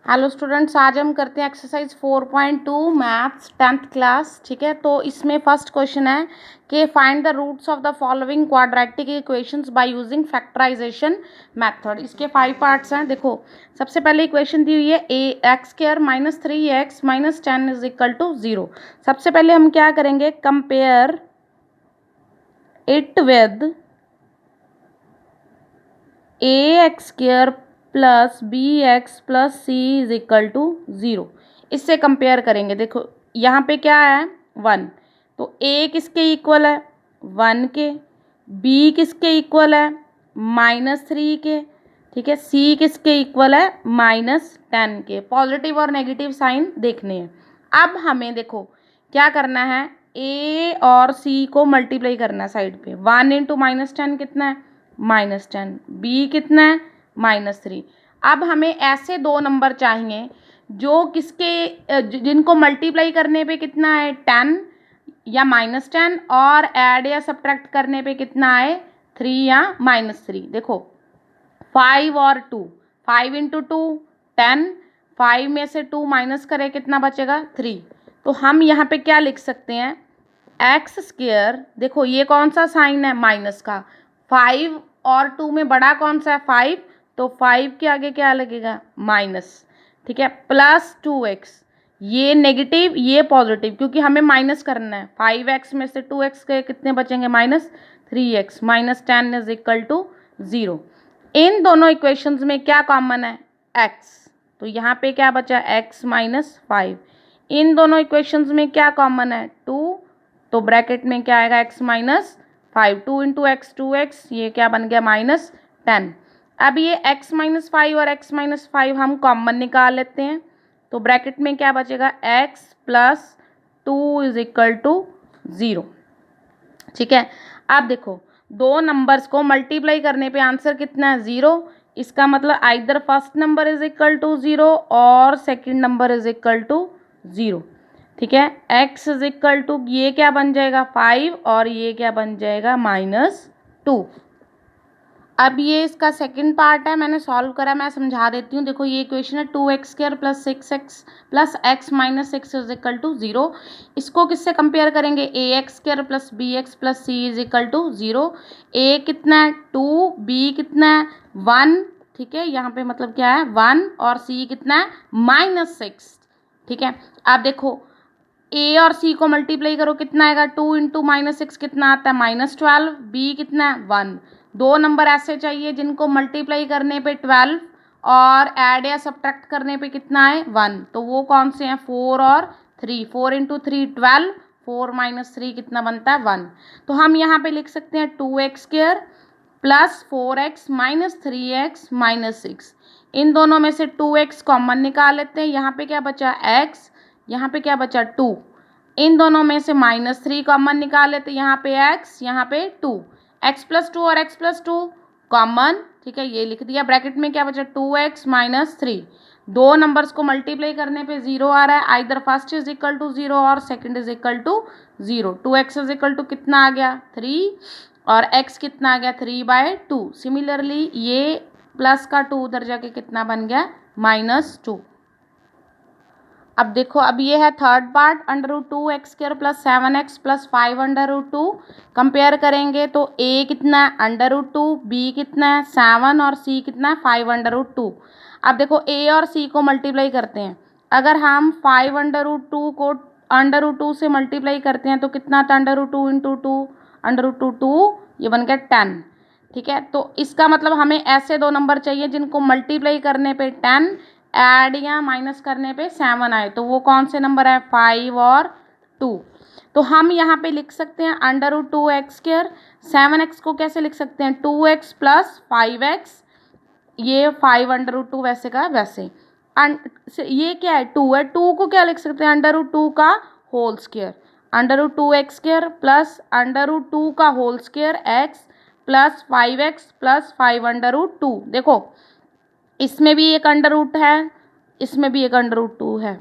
Hello students, आज हम करते हैं एक्सरसाइज 4.2 मैथ्स 10th क्लास। ठीक है, तो इसमें फर्स्ट क्वेश्चन है कि find the roots of the following quadratic equations by using factorisation method. इसके 5 पार्ट्स हैं। देखो, सबसे पहले इक्वेशन दी हुई है x² - 3x - 10 = 0। सबसे पहले हम क्या करेंगे, compare it with ax² plus bx plus c = 0। इससे कंपेयर करेंगे। देखो यहाँ पे क्या है 1, तो a किसके इक्वल है 1 के, b किसके इक्वल है -3 के, ठीक है, c किसके इक्वल है -10 के। पॉजिटिव और नेगेटिव साइन देखने हैं। अब हमें देखो क्या करना है, a और c को मल्टीप्लाई करना है साइड पे। 1 × -10 कितना है -10, b कितना है -3। अब हमें ऐसे दो नंबर चाहिए जो किसके जिनको मल्टीप्लाई करने पे कितना है 10 या -10 और ऐड या सब्ट्रैक्ट करने पे कितना है 3 या -3। देखो 5 और 2, 5 × 2 10, 5 में से 2 माइनस करें कितना बचेगा 3। तो हम यहाँ पे क्या लिख सकते हैं, x²। देखो ये कौन सा साइन है माइनस का, 5 और 2 में बड़ा कौन सा है 5, तो 5 के आगे क्या लगेगा माइनस, ठीक है, प्लस 2x। ये नेगेटिव ये पॉजिटिव, क्योंकि हमें माइनस करना है। 5x में से 2x के कितने बचेंगे -3x -10 = 0। इन दोनों इक्वेशंस में क्या कॉमन है x, तो यहाँ पे क्या बचा x -5। इन दोनों इक्वेशंस में क्या कॉमन है 2, तो ब्रैकेट में क्या आएगा x -5, 2 × x 2x, ये क्या बन गया -10। अब ये x -5 और x -5 हम कॉमन निकाल लेते हैं, तो ब्रैकेट में क्या बचेगा x + 2 = 0। ठीक है, अब देखो दो नंबर्स को मल्टीप्लाई करने पे आंसर कितना है 0। इसका मतलब आइदर फर्स्ट नंबर = 0 और सेकंड नंबर = 0। ठीक है, x ये क्या बन जाएगा 5 और ये क्या बन जाएगा -2। अब ये इसका सेकंड पार्ट है, मैंने सॉल्व करा, मैं समझा देती हूँ। देखो ये इक्वेशन है 2x² + 6x + x - 6 = 0। इसको किससे कंपेयर करेंगे, ax² + bx + c = 0। a कितना है 2, b कितना है 1, ठीक है, यहाँ पे मतलब क्या है 1, और c कितना है -6। ठीक है, अब देखो a और c को मल्टीप्लाई करो कितना आएगा 2 × -6 कितना आता है -12, b कितना है 1। दो नंबर ऐसे चाहिए जिनको मल्टीप्लाई करने पे 12 और ऐड या सब्ट्रैक्ट करने पे कितना है 1, तो वो कौन से हैं 4 और 3। 4 × 3 12, 4 - 3 कितना बनता है 1। तो हम यहाँ पे लिख सकते हैं 2x² + 4x - 3x - 6। इन दोनों में से 2x कॉमन निकाल लेते हैं, यहाँ पे क्या बचा x, यहाँ पे क्या बचा 2। इन दोनों में से -3 कॉमन निकाल लेते हैं, यहाँ पे x यहाँ पे 2, x + 2 और x + 2 कॉमन, ठीक है, ये लिख दिया। ब्रैकेट में क्या बचा 2x - 3। दो नंबर्स को मल्टीप्लाई करने पे 0 आ रहा है, आइदर फर्स्ट = 0 और सेकंड = 0। 2x कितना आ गया 3 और x कितना आ गया 3/2। सिमिलरली ये प्लस का 2 उधर जाके कितना बन गया -2। अब देखो, अब ये है third part, √2x² + 7x + 5√2। Compare करेंगे तो a कितना है √2, b कितना है 7 और c कितना है 5√2। अब देखो a और c को मल्टीप्लाई करते हैं, अगर हम 5√2 को √2 से मल्टीप्लाई करते हैं तो कितना आता है √2 × 2 √2, ये बन गया 10। ठीक है, तो इसका मतलब हमें ऐसे दो नंबर चाहिए जिनको मल्टीप्लाई करने पे 10, ऐड या माइनस करने पे 7 आए, तो वो कौन से नंबर है 5 और 2। तो हम यहाँ पे लिख सकते हैं √2x²। 7x को कैसे लिख सकते हैं 2x + 5x, ये 5√2 वैसे का वैसे। ये क्या है 2 है, 2 को क्या लिख सकते हैं √2 का होल स्क्वायर, √2x² + √2 का होल स्क्वायर x + 5x + 5√2। देखो इसमें भी एक √ है, इसमें भी एक √2 है,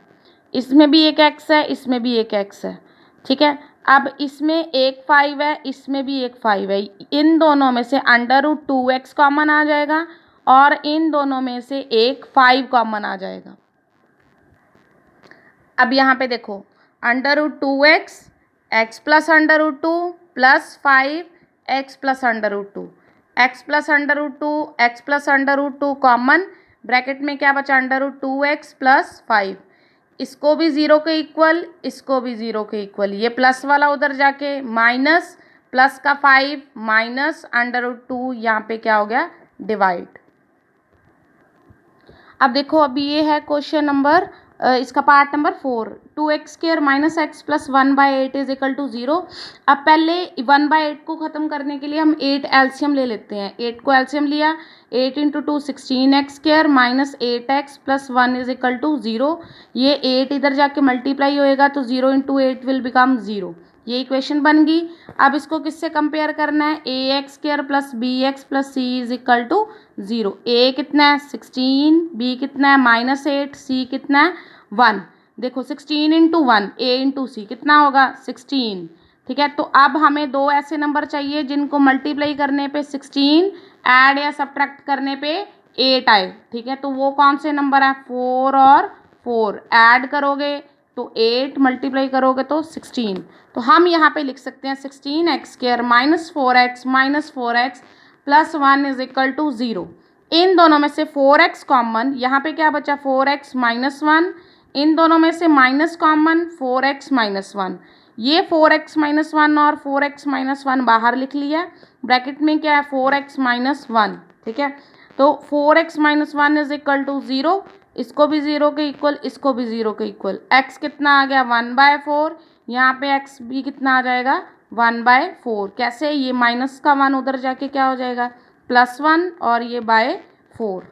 इसमें भी एक x है, इसमें भी एक x है। ठीक है, अब इसमें एक 5 है, इसमें भी एक 5 है। इन दोनों में से √2x कॉमन आ जाएगा और इन दोनों में से एक 5 कॉमन आ जाएगा। अब यहाँ पे देखो √2x, x plus √2 plus 5x plus √2, x plus √2, x plus √2 common, bracket में क्या बचा √2x प्लस 5, इसको भी 0 के इक्वल, इसको भी 0 के इक्वल, ये प्लस वाला उधर जाके माइनस, प्लस का 5 माइनस √2, यहाँ पे क्या हो गया डिवाइड। अब देखो अभी ये है क्वेश्चन नंबर इसका part number 4, 2x² minus x plus 1/8 is equal to 0। अब पहले 1/8 को ख़त्म करने के लिए हम 8 एल्शियम ले लेते हैं, 8 को एल्शियम लिया, 8 × 2 16x² minus 8x plus 1 is equal to 0। ये 8 इधर जाके मल्टीप्लाई होएगा तो 0 × 8 विल बिकम 0, ये इक्वेशन बन गई। अब इसको किससे कंपेयर करना है, ax² plus bx plus c is equal to 0। a कितना है 16, b कितना है -8, c कितना है 1। देखो 16 × 1 a × c कितना होगा 16, ठीक है। तो अब हमें दो ऐसे नंबर चाहिए जिनको मल्टीप्लाई करने पे 16, ऐड या सब्ट्रैक्ट करने पे 8 आए, ठीक है। तो वो कौन से नंबर है 4 और 4, ऐड करोगे तो 8, मल्टीप्लाई करोगे तो 16। तो हम यहाँ पे लिख सकते हैं 16x² minus 4x plus 1 is equal to 0। इन दोनों में से 4x कॉमन, यहाँ पे क्या बचा 4x माइनस 1, इन दोनों में से माइनस कॉमन 4x माइनस 1, ये 4x माइनस 1 और 4x माइनस 1 बाहर लिख लिया, ब्रैकेट में क्या है 4x माइनस 1, ठीक है। तो 4x minus 1 is equal to 0, इसको भी 0 के इक्वल, इसको भी 0 के इक्वल, x कितना आ गया 1/4, यहाँ पे x भी कितना आ जाएगा 1/4। कैसे, ये माइनस का 1 उधर जाके क्या हो जाएगा +1 और ये /4।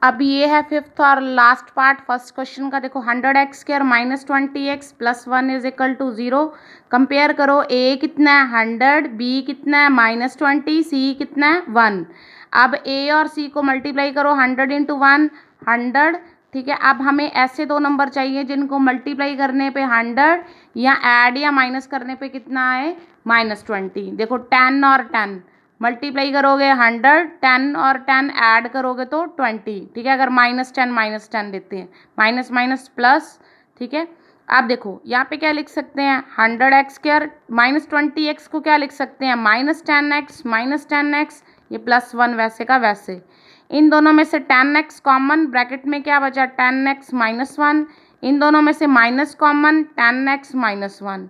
अब ये है फिफ्थ और लास्ट पार्ट फर्स्ट क्वेश्चन का। देखो 100x² minus 20x plus 1 is equal to 0। Compare करो, a कितना है 100, b कितना है -20, c कितना है 1। अब a और c को मल्टीप्लाई करो, 100 × 1 100, ठीक है। अब हमें ऐसे दो नंबर चाहिए जिनको मल्टीप्लाई करने पे 100 या ऐड या माइनस करने पे कितना आए -20। देखो 10 और 10 मल्टीप्लाई करोगे 100, 10 और 10 ऐड करोगे तो 20, ठीक है। अगर -10 देते हैं, माइनस माइनस प्लस, ठीक है। आप देखो यहाँ पे क्या लिख सकते हैं 100x² माइनस 20x को क्या लिख सकते हैं -10x, ये +1 वैसे का वैसे। इन दोनों में से 10x कॉमन, ब्रैकेट में क्या बचा 10x माइनस 1, इन दोनों में से minus common 10x minus 1,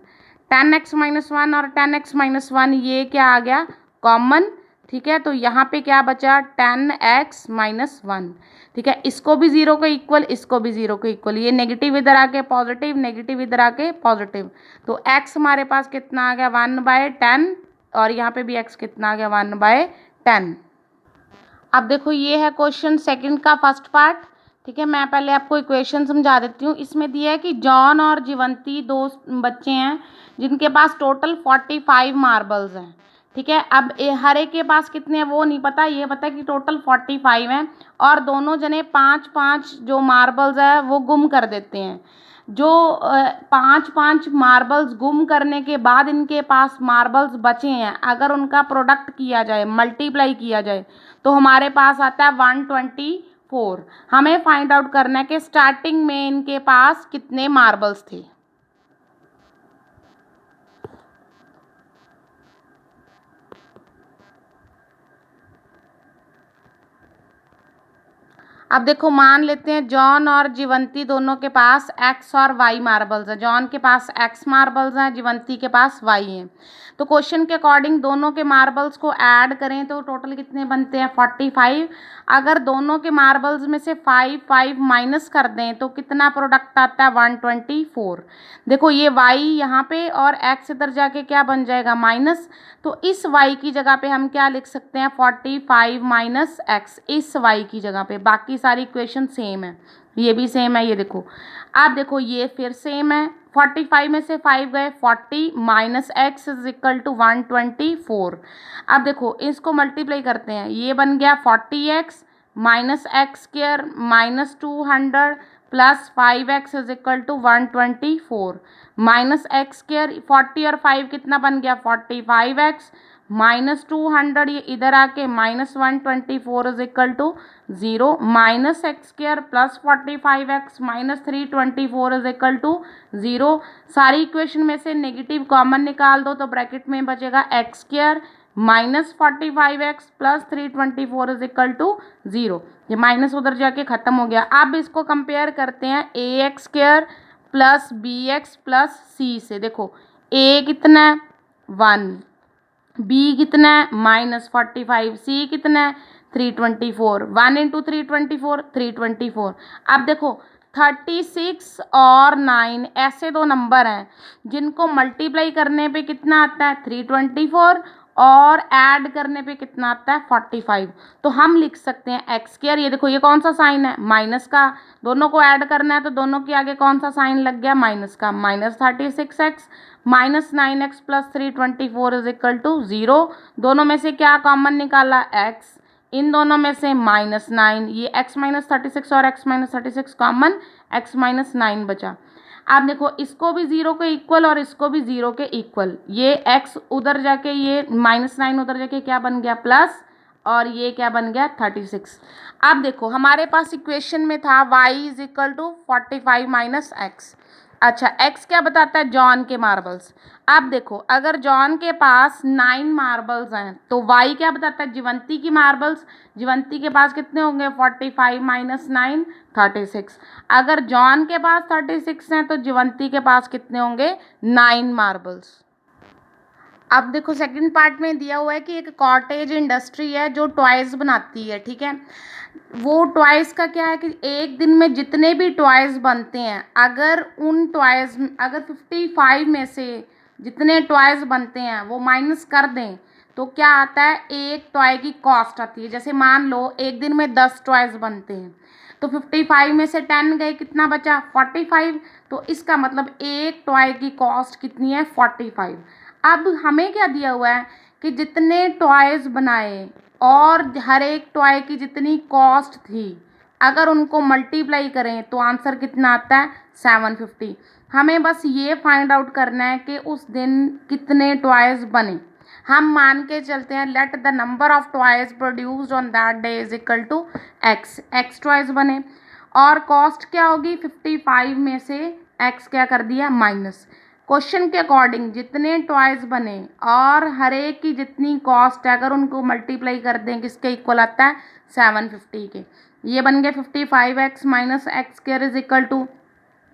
10x minus 1 और 10x माइनस 1 ये क्या आ गया कॉमन, ठीक है। तो यहाँ पे क्या बचा 10x माइनस 1, ठीक है। इसको भी 0 के इक्वल, इसको भी 0 के इक्वल, ये नेगेटिव इधर आके पॉजिटिव, नेगेटिव इधर आके पॉजिटिव, तो x हमारे पास कितना आ गया 1/10 और यहाँ पे भी x कितना आ गया 1/10। अब देखो ये है क्वेश्चन सेकंड का फर्स्ट पार्ट, ठीक है। मैं पहले आपको इक्वेशन समझा देती हूँ। इसमें दिया है कि जॉन और जीवंती दो बच्चे हैं जिनके पास टोटल 45 मार्बल्स हैं, ठीक है। अब हर एक के पास कितने हैं वो नहीं पता, ये पता है कि टोटल 45 हैं और दोनों जने 5-5 जो मार्बल्स है वो गुम कर देते हैं। जो 5-5 मार्बल्स गुम करने के बाद इनके पास मार्बल्स बचे हैं, अगर उनका प्रोडक्ट किया जाए, मल्टीप्लाई किया जाए, तो हमारे पास आता है 124। हमें फाइंड आउट करना है कि स्टार्टिंग में इनके पास कितने मार्बल्स थे। अब देखो मान लेते हैं जॉन और जीवंती दोनों के पास x और y मार्बल्स हैं। जॉन के पास x मार्बल्स हैं, जीवंती के पास y हैं। तो क्वेश्चन के अकॉर्डिंग दोनों के मार्बल्स को ऐड करें तो टोटल कितने बनते हैं 45। अगर दोनों के मार्बल्स में से 5 माइनस कर दें तो कितना प्रोडक्ट आता है 124। देखो ये y यहाँ पे और x इधर जाके क्या बन जाएगा माइनस, तो इस y की जगह पे हम क्या लिख सकते हैं 45 माइनस x, इस y की जगह पे। बाकी सारी इक्वेशन सेम है, ये भी सेम है, ये देखो। आप देखो ये फिर सेम है, 45 में से 5 गए 40 minus x is equal to 124। अब देखो इसको मल्टीप्लाई करते हैं, ये बन गया 40x minus x² minus 200 plus 5x is equal to 124 minus x² 40 और 5 कितना बन गया 45x -200 ये इधर आके -124 is equal to 0, minus x square plus 45x minus 324 is equal to 0। सारी इक्वेशन में से नेगेटिव कॉमन निकाल दो तो ब्रैकेट में बचेगा x square minus 45x plus 324 is equal to 0। ये माइनस उधर जाके खत्म हो गया। अब इसको कंपेयर करते हैं a x square plus b x plus c से। देखो ए कितना है 1, बी कितना है -45, सी कितना है 324, 1 इंटू 324 324। अब देखो 36 और 9 ऐसे दो नंबर हैं जिनको मल्टीप्लाई करने पे कितना आता है 324 और ऐड करने पे कितना आता है 45। तो हम लिख सकते हैं एक्स स्क्र, ये देखो ये कौन सा साइन है माइनस का, दोनों को ऐड करना है तो दोनों के आगे कौन सा साइन लग गया माइनस का, -36x minus 9x plus 324 is equal to 0। दोनों में से क्या कॉमन निकाला x, इन दोनों में से -9, ये x -36 और x -36 कॉमन, x -9 बचा। अब देखो इसको भी 0 के इक्वल और इसको भी 0 के इक्वल, ये x उधर जाके ये -9 उधर जाके क्या बन गया प्लस, और ये क्या बन गया 36। अब देखो हमारे पास इक्वेशन में था y is equal to 45 minus x. अच्छा x क्या बताता है जॉन के मार्बल्स। अब देखो अगर जॉन के पास 9 मार्बल्स हैं तो y क्या बताता है जीवंती की मार्बल्स, जीवंती के पास कितने होंगे 45 माइनस 9 36। अगर जॉन के पास 36 हैं तो जीवंती के पास कितने होंगे 9 मार्बल्स। अब देखो सेकंड पार्ट में दिया हुआ है कि एक कॉटेज इंडस्ट्री है जो टॉयज़ बनाती है, ठीक है। वो टॉयज़ का क्या है कि एक दिन में जितने भी टॉयज़ बनते हैं अगर उन टॉयज़ अगर 55 में से जितने टॉयज़ बनते हैं वो माइनस कर दें तो क्या आता है एक टॉय की कॉस्ट आती है। जैसे मान लो एक दिन में 10 टॉयज़ बनते हैं तो 55 में से 10 गए, कितना बचा 45। तो इसका मतलब एक टॉय की कॉस्ट कितनी है 45। अब हमें क्या दिया हुआ है कि जितने टॉयज़ बनाए और हर एक टॉय की जितनी कॉस्ट थी अगर उनको मल्टीप्लाई करें तो आंसर कितना आता है 750। हमें बस ये फाइंड आउट करना है कि उस दिन कितने टॉयज़ बने। हम मान के चलते हैं let the number of toys produced on that day is equal to x toys बने और कॉस्ट क्या होगी 55 में से एक्स क्या कर दिया माइनस। क्वेश्चन के अकॉर्डिंग जितने टॉयज़ बने और हर एक की जितनी कॉस्ट है अगर उनको मल्टीप्लाई कर दें किसके इक्वल आता है 750 के। ये बन गया 55x minus x square is equal to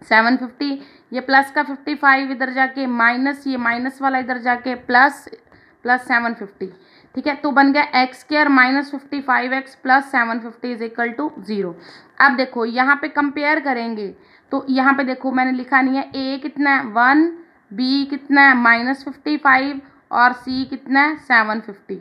750। ये प्लस का 55 इधर जाके माइनस, ये माइनस वाला इधर जाके प्लस 750, ठीक है। तो बन गया x square minus 55x plus 750 is equal to 0। अब देखो यहाँ पे कंपेयर करेंगे तो यहाँ पे देखो मैंने लिखा नहीं है a कितना है 1, b कितना है -55 और c कितना है 750,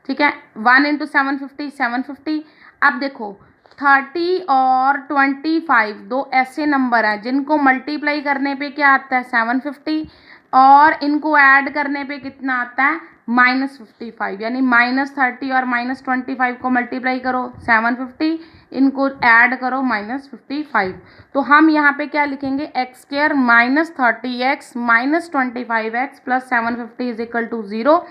ठीक है। 1 इंटू 750 750। अब देखो 30 और 25 दो ऐसे नंबर हैं जिनको मल्टीप्लाई करने पे क्या आता है 750 और इनको ऐड करने पे कितना आता है -55, यानी -30 और -25 को मल्टीप्लाई करो 750, इनको ऐड करो -55। तो हम यहाँ पे क्या लिखेंगे x square -30x -25x plus 750 is equal to 0।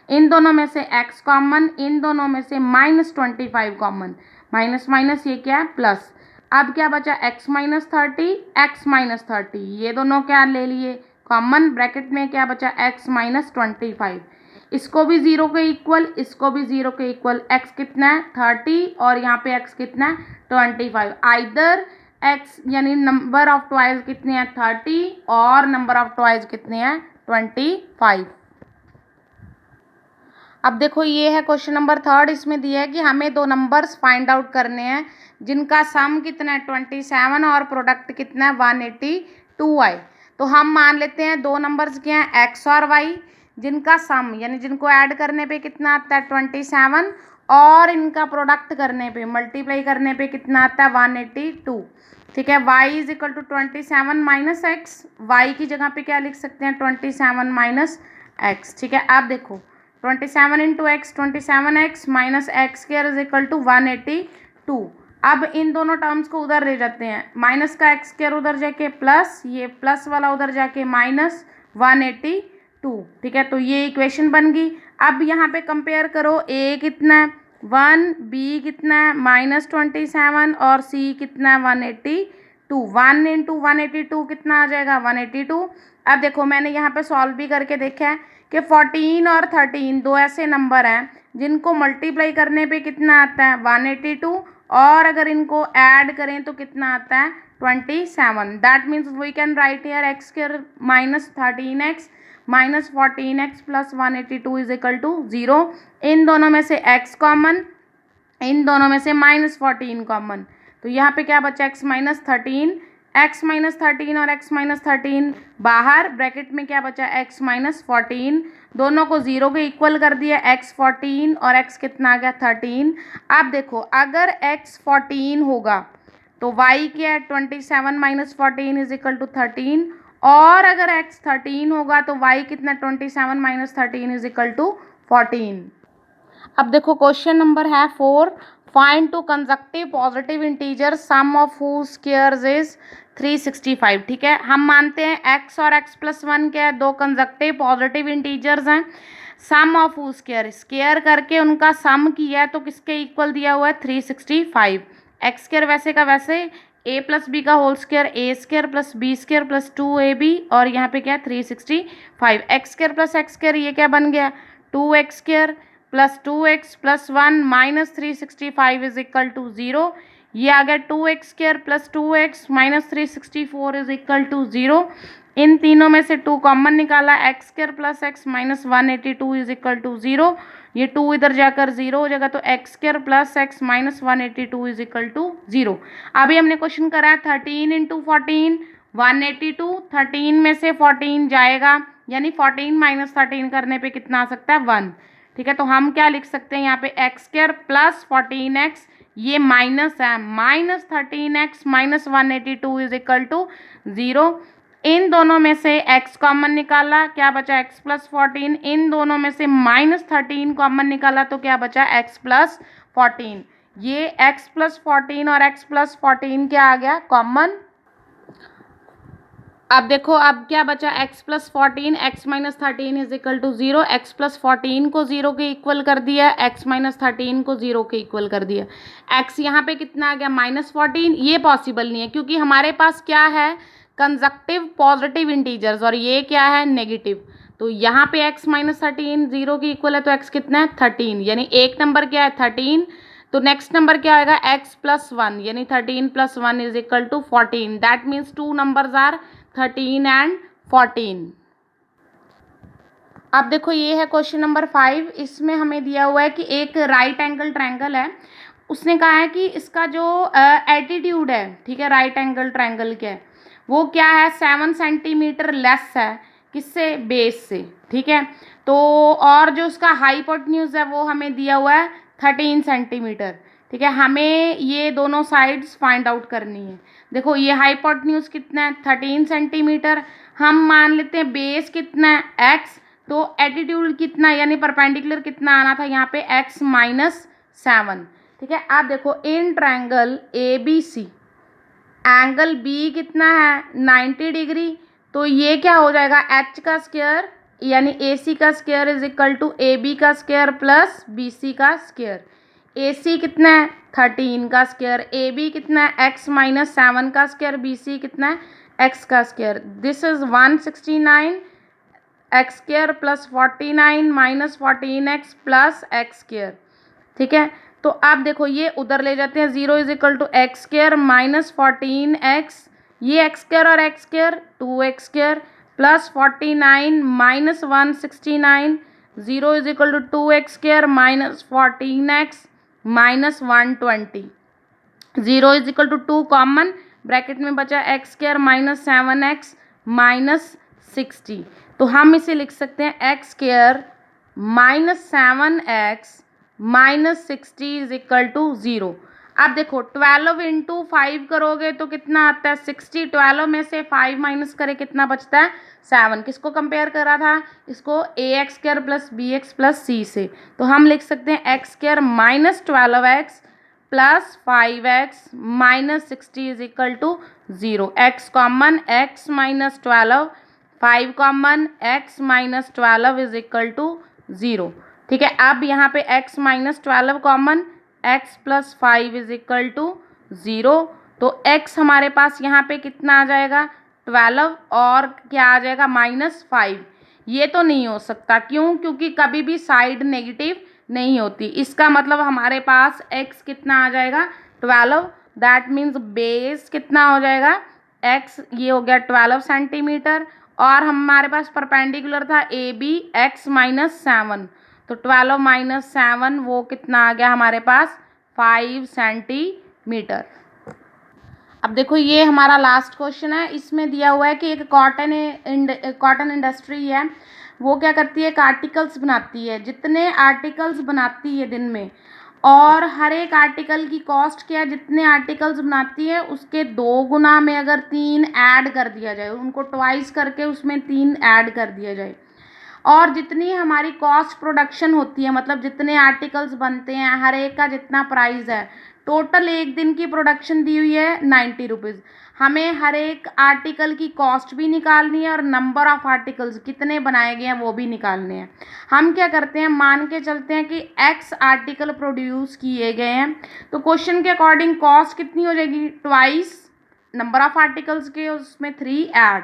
इन दोनों में से x कॉमन, इन दोनों में से -25 कॉमन, माइनस माइनस ये क्या है प्लस। अब क्या बचा x -30 ये दोनों क्या ले लिए कॉमन, ब्रैकेट में क्या बचा x -25। इसको भी 0 के इक्वल, इसको भी 0 के इक्वल, x कितना है 30 और यहाँ पे x कितना है 25। आइदर x यानी नंबर ऑफ टॉयज़ कितने हैं 30 और नंबर ऑफ टॉयज़ कितने हैं 25। अब देखो ये है क्वेश्चन नंबर 3, इसमें दिया है कि हमें दो नंबर्स फाइंड आउट करने हैं जिनका सम कितना है 27 और प्रोडक्ट कितना है 182 आए। तो हम मान लेते हैं दो नंबर्स क्या हैं x और y जिनका सम यानी जिनको ऐड करने पे कितना आता है 27 और इनका प्रोडक्ट करने पे मल्टीप्लाई करने पे कितना आता है 182, ठीक है। y is equal to 27 minus x, y की जगह पे क्या लिख सकते हैं 27 माइनस एक्स, ठीक है। अब देखो 27 into x 27x minus x square is equal to 182। अब इन दोनों टर्म्स को उधर ले जाते हैं, माइनस का एक्स स्क्वायर उधर जाके प्लस, ये प्लस वाला उधर जाके -182, ठीक है। तो ये इक्वेशन बन गई। अब यहाँ पे कंपेयर करो, ए कितना है 1, बी कितना है -27 और सी कितना है 182। 1 इंटू 182 कितना आ जाएगा 182। अब देखो मैंने यहाँ पे सॉल्व भी करके देखा है कि 14 और 13 दो ऐसे नंबर हैं जिनको मल्टीप्लाई करने पे कितना आता है 182, और अगर इनको ऐड करें तो कितना आता है 27। That means we can write here x square -13x -14x plus 182 is equal to 0। इन दोनों में से x कॉमन, इन दोनों में से -14 कॉमन, तो यहाँ पे क्या बचा x -13, x -13 और x -13 बाहर, ब्रैकेट में क्या बचा x -14, दोनों को 0 के इक्वल कर दिया, x 14 और x कितना आ गया 13। अब देखो अगर x 14 होगा तो y क्या है 27 - 14 इज इक्वल टू 13, और अगर x 13 होगा तो y कितना 27 - 13 इज इक्वल टू 14। अब देखो क्वेश्चन नंबर है 4, find two consecutive positive integer sum of whose squares is 365। ठीक है, हम मानते हैं x और x प्लस 1 क्या है, दो कंसेक्टिव पॉजिटिव इंटीजर्स हैं। सम ऑफ हूज स्क्वायर, स्क्वायर करके उनका सम किया है तो किसके इक्वल दिया हुआ है 365। एक्स स्क्वायर वैसे का वैसे, a प्लस बी का whole square a square plus b square plus 2ab, और यहाँ पे क्या है 365। X square plus x square ये क्या बन गया 2x square plus 2x plus 1 minus 365 is equal to 0। ये आ गया 2x square plus 2x minus 364 is equal to 0। इन तीनों में से 2 कॉमन निकाला, x square plus x minus 182 is equal to 0। ये 2 इधर जाकर 0 हो जाएगा, तो x square plus x minus 182 is equal to 0। अभी हमने क्वेश्चन करा है 13 इंटू 14 182, 13 में से 14 जाएगा, यानी 14 माइनस 13 करने पे कितना आ सकता है 1। ठीक है, तो हम क्या लिख सकते हैं यहाँ पे एक्स स्क्वायर प्लस 14x, ये माइनस है, minus 13x minus 182 is equal to 0। इन दोनों में से x कॉमन निकाला, क्या बचा x प्लस 14, इन दोनों में से माइनस 13 कॉमन निकाला तो क्या बचा x प्लस 14। ये x प्लस 14 और x प्लस 14 क्या आ गया कॉमन। अब देखो अब क्या बचा x plus 14, x minus 13 is equal to 0। X plus 14 को 0 के इक्वल कर दिया, x माइनस 13 को 0 के इक्वल कर दिया। x यहाँ पे कितना आ गया -14, ये पॉसिबल नहीं है क्योंकि हमारे पास क्या है कंजक्टिव पॉजिटिव इंटीजर्स और ये क्या है नेगेटिव। तो यहाँ पे x माइनस 13 0 के इक्वल है तो x कितना है 13, यानी एक नंबर क्या है 13, तो नेक्स्ट नंबर क्या आएगा x प्लस 1, यानी 13 plus 1 is equal to 14। That means 2 numbers are 13 and 14। अब देखो ये है क्वेश्चन नंबर 5, इसमें हमें दिया हुआ है कि एक राइट एंगल ट्रायंगल है, उसने कहा है कि इसका जो एल्टीट्यूड है, ठीक है, राइट एंगल ट्रायंगल क्या है वो क्या है 7 सेंटीमीटर लेस है किससे बेस से। ठीक है, तो और जो उसका हाइपोटेन्यूज है वो हमें दिया हुआ है 13 सेंटीमीटर। ठीक है, हमें ये दोनों साइड्स फाइंड आउट करनी है। देखो ये हाइपोटेन्यूज कितना है 13 सेंटीमीटर, हम मान लेते हैं बेस कितना है x, तो एल्टीट्यूड कितना यानी परपेंडिकुलर कितना आना था यहाँ पे x माइनस 7। ठीक है, आप देखो in triangle ABC angle B कितना है 90 डिग्री, तो ये क्या हो जाएगा h का स्क्वायर यानी AC का square is equal to AB का स्क्वायर प्लस BC का स्क्वायर। AC कितना है 13 का स्क्वायर, AB कितना है x माइनस 7 का स्क्वायर, BC कितना है x का square. This is 169 x square plus 49 minus 14x plus x square. ठीक है, तो आप देखो ये उधर ले जाते हैं 0 is equal to x square minus 14x, ये एक्स स्क्वायर और x square 2x square plus 49 minus 169, 0 is equal to 2x square minus 14x minus 120, 0 is equal to 2 common, bracket में बचा x square minus 7x minus 60। तो हम इसे लिख सकते हैं x square minus 7x minus 60 is equal to 0। अब देखो 12 इंटू 5 करोगे तो कितना आता है 60, 12 में से 5 माइनस करे कितना बचता है 7। किसको कंपेयर करा था, इसको ax square plus bx plus c से, तो हम लिख सकते हैं x square minus 12x plus 5x minus 60 is equal to 0। X common, x minus 12, 5 common, x minus 12 is equal to 0। ठीक है, अब यहाँ पे x minus 12 common, x plus 5 is equal to 0। तो x हमारे पास यहाँ पे कितना आ जाएगा 12 और क्या आ जाएगा -5। ये तो नहीं हो सकता, क्यों? क्योंकि कभी भी साइड नेगेटिव नहीं होती। इसका मतलब हमारे पास x कितना आ जाएगा 12, दैट मीन्स बेस कितना हो जाएगा x, ये हो गया 12 सेंटीमीटर, और हमारे पास परपेंडिकुलर था ए बी x माइनस 7, तो 12 माइनस 7 वो कितना आ गया हमारे पास 5 सेंटीमीटर। अब देखो ये हमारा लास्ट क्वेश्चन है, इसमें दिया हुआ है कि एक कॉटन इंडस्ट्री है, वो क्या करती है, आर्टिकल्स बनाती है। जितने आर्टिकल्स बनाती है दिन में, और हर एक आर्टिकल की कॉस्ट क्या है, जितने आर्टिकल्स बनाती है उसके 2 गुना में अगर 3 ऐड कर दिया जाए, उनको ट्वाइस करके उसमें 3 ऐड कर दिया जाए, और जितनी हमारी कॉस्ट प्रोडक्शन होती है, मतलब जितने आर्टिकल्स बनते हैं, हर एक का जितना प्राइस है, टोटल एक दिन की प्रोडक्शन दी हुई है 90 रुपीज़। हमें हर एक आर्टिकल की कॉस्ट भी निकालनी है और नंबर ऑफ आर्टिकल्स कितने बनाए गए हैं वो भी निकालने हैं। हम क्या करते हैं, मान के चलते हैं कि x आर्टिकल प्रोड्यूस किए गए हैं, तो क्वेश्चन के अकॉर्डिंग कॉस्ट कितनी हो जाएगी, ट्वाइस नंबर ऑफ आर्टिकल्स के उसमें 3 ऐड।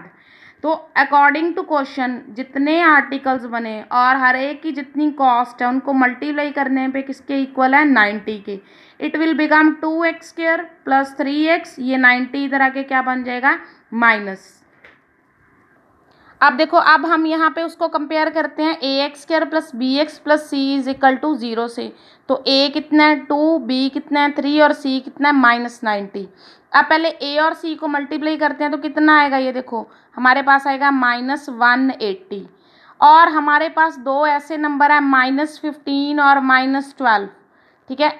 तो अकॉर्डिंग टू क्वेश्चन जितने आर्टिकल्स बने और हर एक की जितनी कॉस्ट है उनको मल्टीप्लाई करने पे किसके इक्वल है 90 के, it will become 2x² plus 3x, ये 90 इधर आके क्या बन जाएगा माइनस। अब देखो, अब हम यहाँ पे उसको कंपेयर करते हैं ax² plus bx plus c is equal to 0 से। तो a कितना है 2, b कितना है 3 और c कितना है -90। अब पहले a और c को मल्टीप्लाई करते हैं तो कितना आएगा, ये देखो हमारे पास आएगा -180, और हमारे पास दो ऐसे नंबर है -15 और -12, ठीक है,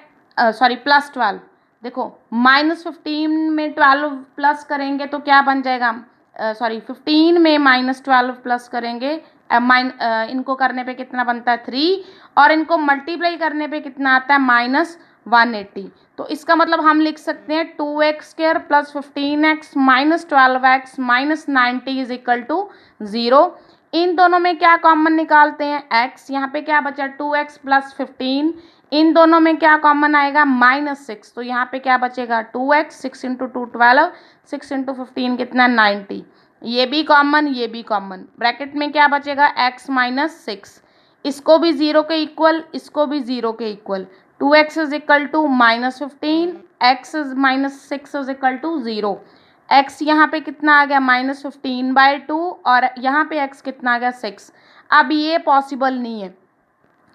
सॉरी +12। देखो -15 में 12 प्लस करेंगे तो क्या बन जाएगा, सॉरी 15 में -12 प्लस करेंगे, इनको करने पे कितना बनता है 3, और इनको मल्टीप्लाई करने पे कितना आता है -180। तो इसका मतलब हम लिख सकते हैं 2x² plus 15x minus 12x minus 90 is equal to 0। इन दोनों में क्या कॉमन निकालते हैं, x, यहाँ पे क्या बचा 2x प्लस 15, इन दोनों में क्या कॉमन आएगा -6, तो यहाँ पे क्या बचेगा 2x, 6 इंटू 2 12, 6 इंटू 15 कितना 90, ये भी कॉमन ये भी कॉमन, ब्रैकेट में क्या बचेगा x माइनस 6, इसको भी 0 के इक्वल, इसको भी 0 के equal, 2x is equal to -15, x is -6 is equal to 0। x यहाँ पे कितना आ गया -15/2, और यहाँ पे x कितना आ गया 6। अब ये पॉसिबल नहीं है,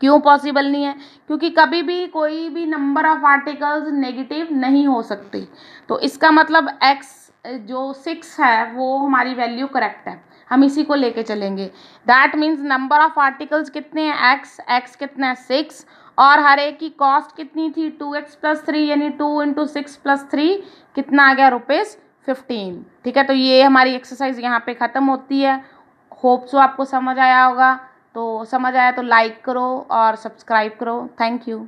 क्यों पॉसिबल नहीं है, क्योंकि कभी भी कोई भी नंबर ऑफ आर्टिकल्स नेगेटिव नहीं हो सकती। तो इसका मतलब x जो 6 है वो हमारी वैल्यू करेक्ट है, हम इसी को लेके चलेंगे। That means number of articles कितने हैं x कितना है 6, और हर एक की कॉस्ट कितनी थी 2x प्लस 3, यानी 2 इंटू 6 प्लस 3 कितना आ गया ₹15। ठीक है, तो ये हमारी एक्सरसाइज यहाँ पे ख़त्म होती है। होप सो आपको समझ आया होगा, तो समझ आया तो लाइक करो और सब्सक्राइब करो। Thank you.